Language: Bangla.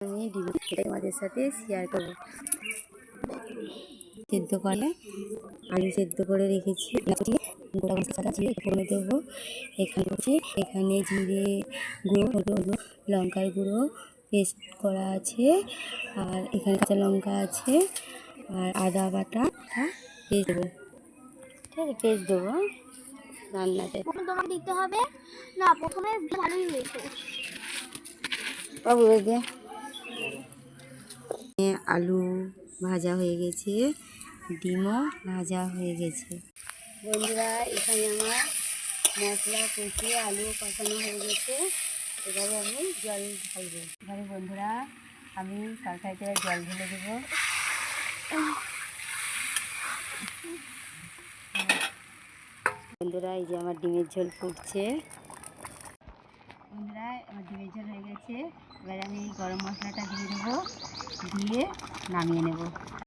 আমি ডিম সেটাই আমাদের সাথে শেয়ার করব। সেদ্ধ করে আলু সেদ্ধ করে রেখেছি, গোটা মশলা দিয়ে ফোড়নে দেবো। এখানে জিরে গুঁড়ো, লঙ্কার গুঁড়ো পেস্ট করা আছে, আর এখানে কাঁচা লঙ্কা আছে, আর আদা বাটা পেস্ট দেবো। ঠিক আছে, পেস্ট দেবো রান্নাতে। তোমাকে দিতে হবে না, প্রথমে ভালোই হয়েছে বাবু দিয়ে আলু ভাজা হয়ে গেছে, ডিমও ভাজা হয়ে গেছে। বন্ধুরা, এখানে আমার মশলা কষিয়ে আলু কষানো হয়ে গেছে। এবারে আমি জল ঢালবো। এবারে বন্ধুরা, আমি তরকারিতে জল ঢেলে দেবো। বন্ধুরা, এই যে আমার ডিমের ঝোল ফুটছে। বন্ধুরা, আমার ডিমের ঝোল হয়ে গেছে। এবারে আমি গরম মশলাটা দিয়ে দেবো, দিয়ে নামিয়ে নেব।